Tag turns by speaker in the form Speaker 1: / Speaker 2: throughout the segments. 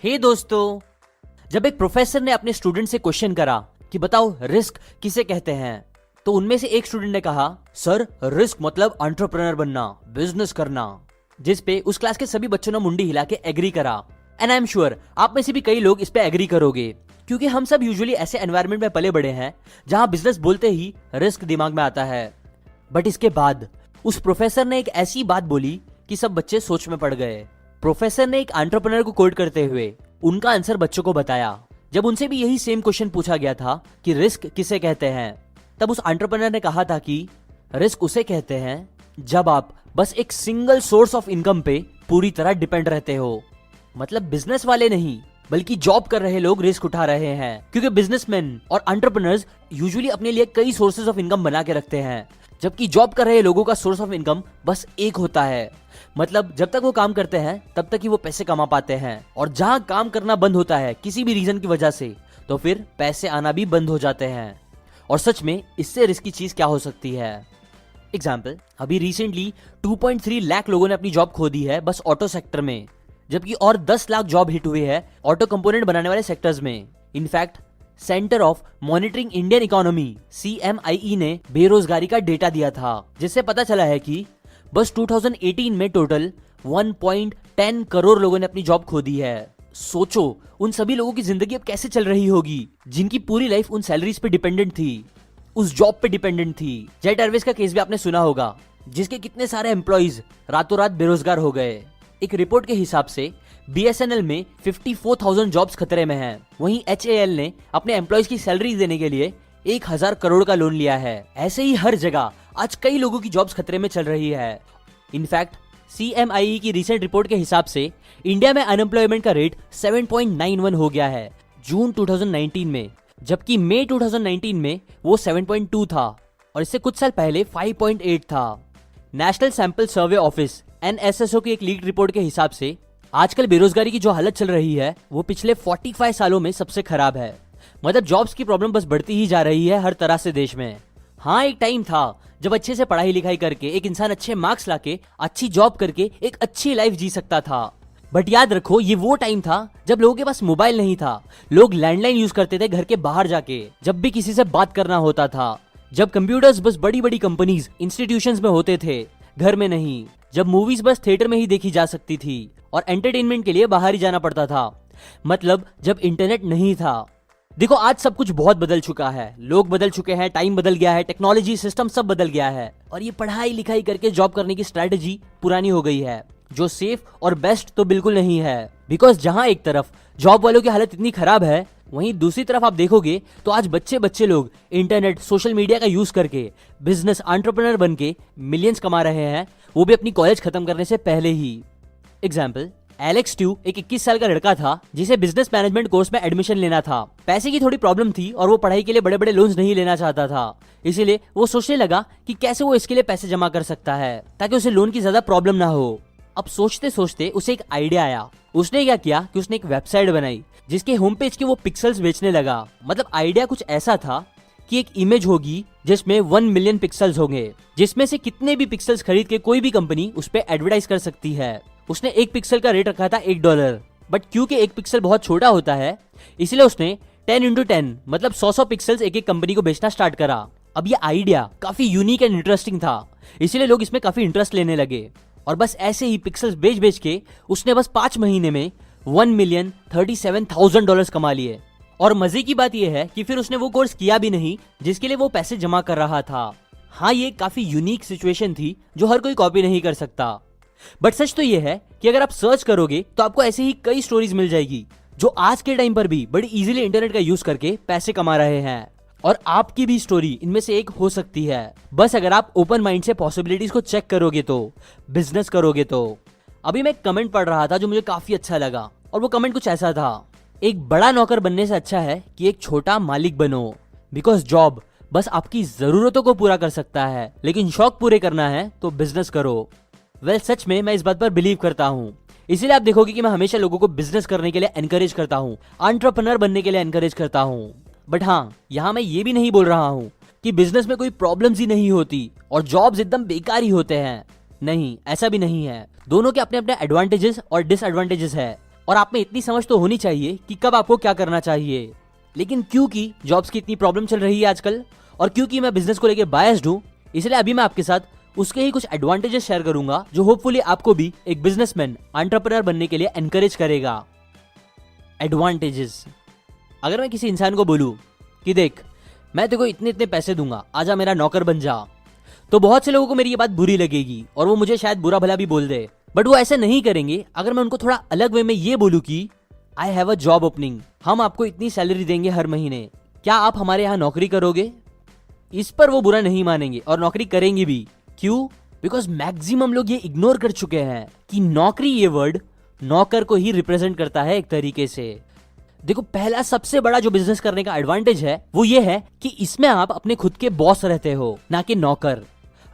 Speaker 1: हे दोस्तों, जब एक प्रोफेसर ने अपने स्टूडेंट से क्वेश्चन करा कि बताओ रिस्क किसे कहते हैं, तो उनमें से एक स्टूडेंट ने कहा, सर रिस्क मतलब एंटरप्रेन्योर बनना, बिजनेस करना। जिस पे उस क्लास के सभी बच्चों ने मुंडी हिला के एग्री करा। एंड आई एम श्योर आप में से भी कई लोग इस पे एग्री करोगे, क्योंकि हम सब यूजुअली ऐसे एनवायरनमेंट में पले बड़े हैं जहां बिजनेस बोलते ही रिस्क दिमाग में आता है। बट इसके बाद उस प्रोफेसर ने एक ऐसी बात बोली कि सब बच्चे सोच में पड़ गए। प्रोफेसर ने एक एंटरप्रेन्योर को कोट करते हुए उनका आंसर बच्चों को बताया। जब उनसे भी यही सेम क्वेश्चन पूछा गया था कि रिस्क किसे कहते हैं, तब उस एंटरप्रेन्योर ने कहा था कि रिस्क उसे कहते हैं जब आप बस एक सिंगल सोर्स ऑफ इनकम पे पूरी तरह डिपेंड रहते हो। मतलब बिजनेस वाले नहीं, बल्कि जॉब कर रहे लोग रिस्क उठा रहे हैं, क्योंकि बिजनेसमैन और एंटरप्रेन्योर्स यूजुअली अपने लिए कई सोर्सेज ऑफ इनकम बना के रखते हैं, जबकि जॉब कर रहे लोगों का सोर्स ऑफ इनकम बस एक होता है। मतलब जब तक वो काम करते हैं तब तक ही वो पैसे कमा पाते हैं, और जहां काम करना बंद होता है किसी भी रीजन की वजह से, तो फिर पैसे आना भी बंद हो जाते हैं। और सच में इससे रिस्की चीज क्या हो सकती है? एग्जाम्पल, अभी रिसेंटली 2.3 लाख लोगों ने अपनी जॉब खो दी है बस ऑटो सेक्टर में, जबकि और 10 लाख जॉब हिट हुए हैं ऑटो कंपोनेंट बनाने वाले सेक्टर्स में। In fact centre of monitoring Indian economy CMIE ने बेरोजगारी का डेटा दिया था, जिससे पता चला है कि बस 2018 में टोटल 1.10 करोड़ लोगों ने अपनी जॉब खो दी है। सोचो उन सभी लोगों की जिंदगी अब कैसे चल रही होगी, जिनकी पूरी लाइफ उन सैलरीज पे डिपेंडेंट थी, उस जॉब पे डिपेंडेंट थी। जेट एयरवेज का केस भी आपने सुना होगा, जिसके कितने सारे एम्प्लॉइज रातों रात बेरोजगार हो गए। एक रिपोर्ट के हिसाब से BSNL में 54,000 जॉब्स खतरे में हैं। वहीं HAL ने अपने एम्प्लॉइज की सैलरी देने के लिए 1,000 करोड़ का लोन लिया है। ऐसे ही हर जगह आज कई लोगों की जॉब्स खतरे में चल रही है। इनफैक्ट CMIE की रिसेंट रिपोर्ट के हिसाब से इंडिया में अनएम्प्लॉयमेंट का रेट 7.91 हो गया है जून 2019 में, जबकि मई 2019 में वो 7.2 था, और इससे कुछ साल पहले 5.8 था। National sample survey office NSSO की एक लीक रिपोर्ट के हिसाब से आजकल बेरोजगारी की जो हालत चल रही है वो पिछले 45 सालों में सबसे खराब है। मतलब जॉब्स की प्रॉब्लम बस बढ़ती ही जा रही है हर तरह से देश में। हाँ, एक टाइम था जब अच्छे से पढ़ाई लिखाई करके एक इंसान अच्छे मार्क्स लाके अच्छी जॉब करके एक अच्छी लाइफ जी सकता था। बट याद रखो, ये वो टाइम था जब लोगों के पास मोबाइल नहीं था, लोग लैंडलाइन यूज करते थे घर के बाहर जाके जब भी किसी से बात करना होता था, जब कंप्यूटर्स बस बड़ी बड़ी कंपनीज इंस्टीट्यूशंस में होते थे, घर में नहीं, जब मूवीज बस थिएटर में ही देखी जा सकती थी और एंटरटेनमेंट के लिए बाहर ही जाना पड़ता था। मतलब जब इंटरनेट नहीं था। देखो आज सब कुछ बहुत बदल चुका है, लोग बदल चुके हैं, टाइम बदल गया है, टेक्नोलॉजी सिस्टम सब बदल गया है, और ये पढ़ाई लिखाई करके जॉब करने की स्ट्रैटेजी पुरानी हो गई है, जो सेफ और बेस्ट तो बिल्कुल नहीं है। बिकॉज जहां एक तरफ जॉब वालों की हालत इतनी खराब है, वहीं दूसरी तरफ आप देखोगे तो आज बच्चे लोग इंटरनेट सोशल मीडिया का यूज करके बिजनेस एंटरप्रेन्योर बन के मिलियंस कमा रहे हैं, वो भी अपनी कॉलेज खत्म करने से पहले ही। एग्जाम्पल, एलेक्स ट्यू एक 21 साल का लड़का था जिसे बिजनेस मैनेजमेंट कोर्स में एडमिशन लेना था। पैसे की थोड़ी प्रॉब्लम थी और वो पढ़ाई के लिए बड़े बड़े लोन्स नहीं लेना चाहता था, इसीलिए वो सोचने लगा कि कैसे वो इसके लिए पैसे जमा कर सकता है ताकि उसे लोन की ज्यादा प्रॉब्लम ना हो। अब सोचते सोचते उसे एक आइडिया आया। उसने क्या किया कि उसने एक वेबसाइट बनाई जिसके होम पेज के वो पिक्सल्स बेचने लगा। मतलब आइडिया कुछ ऐसा था कि एक इमेज होगी जिसमें 1 मिलियन पिक्सल्स होंगे, जिसमें से कितने भी पिक्सल्स खरीद के कोई भी कंपनी उस पर एडवर्टाइज कर सकती है। उसने एक पिक्सल का रेट रखा था $1, बट क्योंकि एक पिक्सल बहुत छोटा होता है, इसलिए उसने 10x10 मतलब 100 पिक्सल्स एक एक कंपनी को बेचना स्टार्ट करा। अब ये आइडिया काफी यूनिक एंड इंटरेस्टिंग था, इसलिए लोग इसमें काफी इंटरेस्ट लेने लगे, और बस ऐसे ही पिक्सल्स बेच बेच के उसने बस 5 महीने में $1,37,000 कमा लिए। और मजे की बात यह है कि फिर उसने वो कोर्स किया भी नहीं जिसके लिए वो पैसे जमा कर रहा था। हाँ, ये काफी यूनिक सिचुएशन थी जो हर कोई कॉपी नहीं कर सकता। बट सच तो ये है कि अगर आप सर्च करोगे तो आपको ऐसे ही कई स्टोरीज मिल जाएगी जो आज के टाइम पर भी बड़ी इजीली इंटरनेट का यूज करके पैसे कमा रहे हैं, और आपकी भी स्टोरी इनमें से एक हो सकती है, बस अगर आप ओपन माइंड से पॉसिबिलिटीज को चेक करोगे तो, बिजनेस करोगे तो। अभी मैं एक कमेंट पढ़ रहा था जो मुझे काफी अच्छा लगा, और वो कमेंट कुछ ऐसा था, एक बड़ा नौकर बनने से अच्छा है कि एक छोटा मालिक बनो, बिकॉज जॉब बस आपकी जरूरतों को पूरा कर सकता है, लेकिन शौक पूरे करना है तो बिजनेस करो। वेल, सच में मैं इस बात पर बिलीव करता हूँ, इसीलिए आप देखोगे कि मैं हमेशा लोगों को बिजनेस करने के लिए एनकरेज करता हूँ, एंटरप्रेन्योर बनने के लिए एनकरेज करता हूँ। बट हाँ, यहाँ मैं ये भी नहीं बोल रहा हूँ कि बिजनेस में कोई प्रॉब्लम्स ही नहीं होती और जॉब्स एकदम बेकार ही होते हैं। नहीं, ऐसा भी नहीं है। दोनों के अपने अपने एडवांटेजेस और डिसएडवांटेजेस है। और आप में इतनी समझ तो होनी चाहिए कि कब आपको क्या करना चाहिए। लेकिन क्योंकि जॉब्स की इतनी प्रॉब्लम चल रही है आजकल, और क्योंकि मैं बिजनेस को लेके बायस्ड हूँ, इसलिए अभी मैं आपके साथ उसके ही कुछ एडवांटेजेस शेयर करूंगा जो होपफुली आपको भी एक बिजनेसमैन, एंटरप्रेन्योर बनने के लिए एनकरेज करेगा। एडवांटेजेस। अगर मैं किसी इंसान को बोलूं कि देख, मैं तेरे को इतने इतने पैसे दूंगा, आजा मेरा नौकर बन जा, तो बहुत से लोगों को मेरी ये बात बुरी लगेगी और वो मुझे शायद बुरा भला भी बोल दे। बट वो ऐसे नहीं करेंगे अगर मैं उनको थोड़ा अलग वे में ये बोलूं कि I have a job opening, हम आपको इतनी सैलरी देंगे हर महीने, क्या आप हमारे यहाँ नौकरी करोगे? इस पर वो बुरा नहीं मानेंगे और नौकरी करेंगे भी। क्यों? बिकॉज मैक्सिमम लोग ये इग्नोर कर चुके हैं कि नौकरी ये वर्ड नौकर को ही रिप्रेजेंट करता है एक तरीके से। देखो, पहला सबसे बड़ा जो बिजनेस करने का एडवांटेज है वो ये है कि इसमें आप अपने खुद के बॉस रहते हो, ना कि नौकर।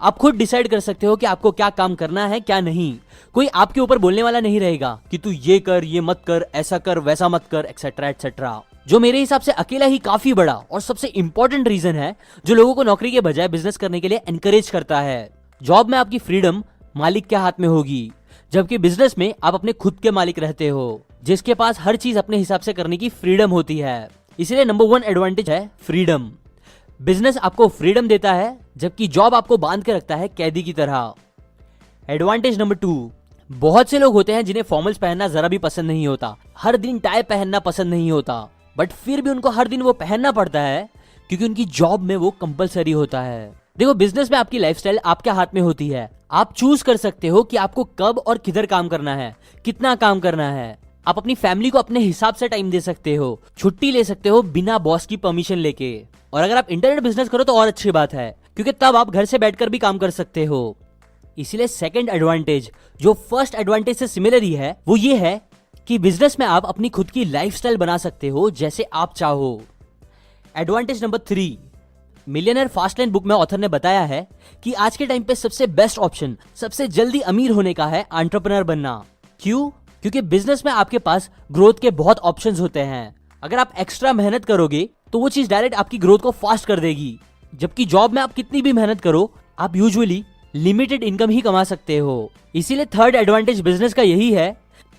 Speaker 1: आप खुद डिसाइड कर सकते हो कि आपको क्या काम करना है क्या नहीं। कोई आपके ऊपर बोलने वाला नहीं रहेगा कि तू ये कर, ये मत कर, ऐसा कर, वैसा मत कर, एक्सेट्रा एक्सेट्रा। जो मेरे हिसाब से अकेला ही काफी बड़ा और सबसे इंपॉर्टेंट रीजन है जो लोगों को नौकरी के बजाय बिजनेस करने के लिए एनकरेज करता है। जॉब में आपकी फ्रीडम मालिक के हाथ में होगी, जबकि बिजनेस में आप अपने खुद के मालिक रहते हो, जिसके पास हर चीज अपने हिसाब से करने की फ्रीडम होती है। इसलिए नंबर 1 एडवांटेज है फ्रीडम। बिजनेस आपको फ्रीडम देता है, जबकि जॉब आपको बांध के रखता है कैदी की तरह। एडवांटेज नंबर 2, बहुत से लोग होते हैं जिन्हें फॉर्मल्स पहनना जरा भी पसंद नहीं होता, हर दिन टाई पहनना पसंद नहीं होता, बट फिर भी उनको हर दिन वो पहनना पड़ता है क्योंकि उनकी जॉब में वो कंपलसरी होता है। देखो, बिजनेस में आपकी लाइफस्टाइल आपके हाथ में होती है। आप चूज कर सकते हो कि आपको कब और किधर काम करना है, कितना काम करना है। आप अपनी फैमिली को अपने हिसाब से टाइम दे सकते हो, छुट्टी ले सकते हो बिना बॉस की परमिशन लेके। और अगर आप इंटरनेट बिजनेस करो तो और अच्छी बात है, क्योंकि तब आप घर से बैठकर भी काम कर सकते हो। इसीलिए सेकंड एडवांटेज, जो फर्स्ट एडवांटेज से सिमिलर ही है, वो ये है कि बिजनेस में आप अपनी खुद की लाइफस्टाइल बना सकते हो जैसे आप चाहो। एडवांटेज नंबर 3, मिलियनर फास्टलाइन बुक में ऑथर ने बताया है कि आज के टाइम पे सबसे बेस्ट ऑप्शन, सबसे जल्दी अमीर होने का है एंटरप्रेन्योर बनना। क्यों? क्योंकि बिजनेस में आपके पास ग्रोथ के बहुत ऑप्शंस होते हैं। अगर आप एक्स्ट्रा मेहनत करोगे तो वो चीज डायरेक्ट आपकी ग्रोथ को फास्ट कर देगी, जबकि जॉब में आप कितनी भी मेहनत करो, आप यूजुअली लिमिटेड इनकम ही कमा सकते हो। इसीलिए थर्ड एडवांटेज बिजनेस का यही है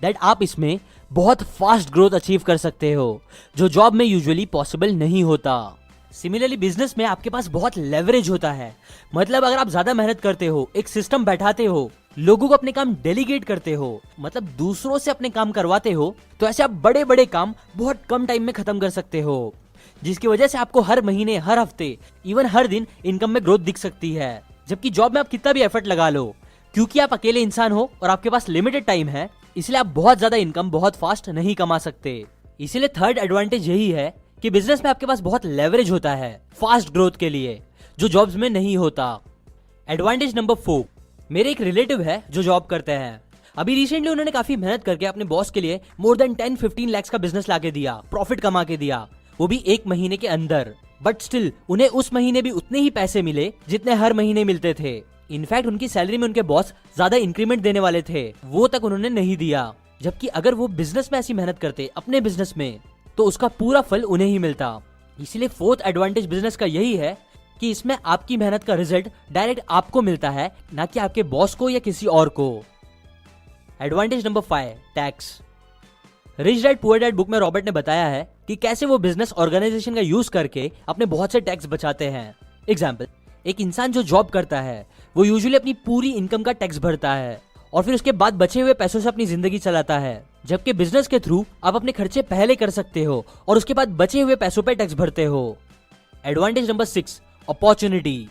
Speaker 1: दैट आप इसमें बहुत फास्ट ग्रोथ अचीव कर सकते हो, जो जॉब में यूजुअली पॉसिबल नहीं होता। सिमिलरली बिजनेस में आपके पास बहुत लेवरेज होता है। मतलब अगर आप ज्यादा मेहनत करते हो, एक सिस्टम बैठाते हो, लोगों को अपने काम डेलीगेट करते हो, मतलब दूसरों से अपने काम करवाते हो, तो ऐसे आप बड़े बड़े काम बहुत कम टाइम में खत्म कर सकते हो, जिसकी वजह से आपको हर महीने, हर हफ्ते, इवन हर दिन इनकम में ग्रोथ दिख सकती है। जबकि जॉब में आप कितना भी एफर्ट लगा लो, क्योंकि आप अकेले इंसान हो और आपके पास लिमिटेड टाइम है, इसलिए आप बहुत ज्यादा इनकम बहुत फास्ट नहीं कमा सकते। इसीलिए थर्ड एडवांटेज यही है कि बिजनेस में आपके पास बहुत लेवरेज होता है फास्ट ग्रोथ के लिए, जो जॉब्स में नहीं होता। एडवांटेज नंबर 4, मेरे एक रिलेटिव है जो जॉब करते हैं। अभी रिसेंटली उन्होंने काफी मेहनत करके अपने बॉस के लिए मोर देन 10-15 लाख का बिजनेस लाके दिया, प्रॉफिट कमा के दिया, वो भी 1 महीने के अंदर। बट स्टिल उन्हें उस महीने भी उतने ही पैसे मिले जितने हर महीने मिलते थे। इनफैक्ट उनकी सैलरी में उनके बॉस ज्यादा इंक्रीमेंट देने वाले थे, वो तक उन्होंने नहीं दिया। जबकि अगर वो बिजनेस में ऐसी मेहनत करते अपने बिजनेस में, तो उसका पूरा फल उन्हें ही मिलता। इसीलिए फोर्थ एडवांटेज बिजनेस का यही है कि इसमें आपकी मेहनत का रिजल्ट डायरेक्ट आपको मिलता है, ना कि आपके बॉस को या किसी और को। Advantage number 5, tax. Rich dad poor dad book में रॉबर्ट ने बताया है कि कैसे वो बिजनेस ऑर्गेनाइजेशन का यूज करके अपने बहुत से टैक्स बचाते हैं। एग्जाम्पल, एक इंसान जो जॉब करता है वो यूजुअली अपनी पूरी इनकम का टैक्स भरता है और फिर उसके बाद बचे हुए पैसों से अपनी जिंदगी चलाता है। जबकि बिजनेस के थ्रू आप अपने खर्चे पहले कर सकते हो और उसके बाद बचे हुए पैसों पे टैक्स भरते हो। Advantage number 6, opportunity.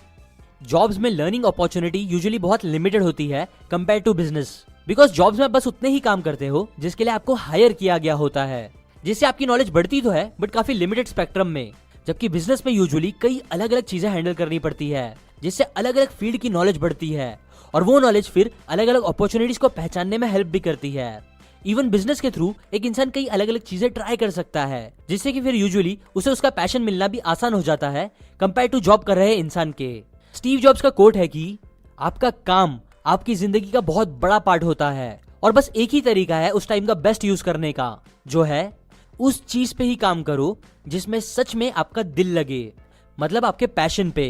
Speaker 1: जॉब्स में लर्निंग अपॉर्चुनिटी यूजुअली बहुत लिमिटेड होती है compare to business, because jobs में बस उतने ही काम करते हो जिसके लिए आपको हायर किया गया होता है, जिससे आपकी नॉलेज बढ़ती तो है बट काफी लिमिटेड स्पेक्ट्रम में। जबकि बिजनेस में यूजुअली कई अलग अलग चीजें हैंडल करनी पड़ती है, जिससे अलग अलग फील्ड की नॉलेज बढ़ती है और वो नॉलेज फिर अलग अलग अपॉर्चुनिटीज को पहचानने में हेल्प भी करती है। इवन बिजनेस के थ्रू एक इंसान कई अलग अलग चीजें ट्राई कर सकता है, जिससे कि फिर यूजुअली उसे उसका पैशन मिलना भी आसान हो जाता है कंपेयर टू जॉब कर रहे इंसान के। स्टीव जॉब्स का कोट है कि आपका काम आपकी जिंदगी का बहुत बड़ा पार्ट होता है और बस एक ही तरीका है उस टाइम का बेस्ट यूज करने का, जो है उस चीज पे ही काम करो जिसमें सच में आपका दिल लगे, मतलब आपके पैशन पे।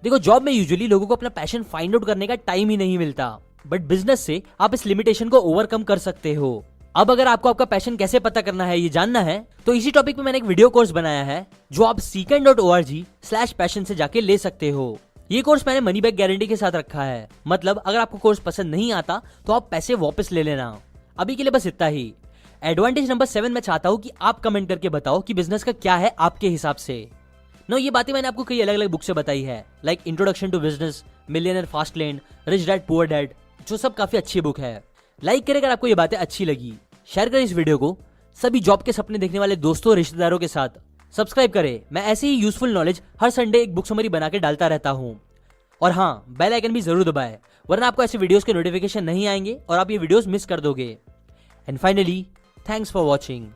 Speaker 1: देखो, जॉब में यूजुअली लोगों को अपना पैशन फाइंड आउट करने का टाइम ही नहीं मिलता, बट बिजनेस से आप इस लिमिटेशन को ओवरकम कर सकते हो। अब अगर आपको आपका पैशन कैसे पता करना है ये जानना है तो इसी टॉपिक पे मैंने एक वीडियो कोर्स बनाया है जो आप seekn.org/passion से जाके ले सकते हो। ये कोर्स मैंने मनी बैक गारंटी के साथ रखा है, मतलब अगर आपको कोर्स पसंद नहीं आता तो आप पैसे वापस ले लेना। अभी के लिए बस इतना ही। एडवांटेज नंबर 7 मैं चाहता हूँ कि आप कमेंट करके बताओ कि बिजनेस का क्या है आपके हिसाब से। नो, ये बातें मैंने आपको कई अलग अलग बुक से बताई है, like introduction to business, millionaire fast lane, rich dad poor dad, जो सब काफी अच्छी बुक है। लाइक करें अगर आपको ये बातें अच्छी लगी, शेयर करें इस वीडियो को सभी जॉब के सपने देखने वाले दोस्तों और रिश्तेदारों के साथ। सब्सक्राइब करें, मैं ऐसे ही यूजफुल नॉलेज हर संडे एक बुक समरी बना के डालता रहता हूँ। और हाँ, बेल आइकन भी जरूर दबाएं, वरना आपको ऐसे वीडियोस के नोटिफिकेशन नहीं आएंगे और आप ये वीडियोस मिस कर दोगे। And finally, thanks for watching.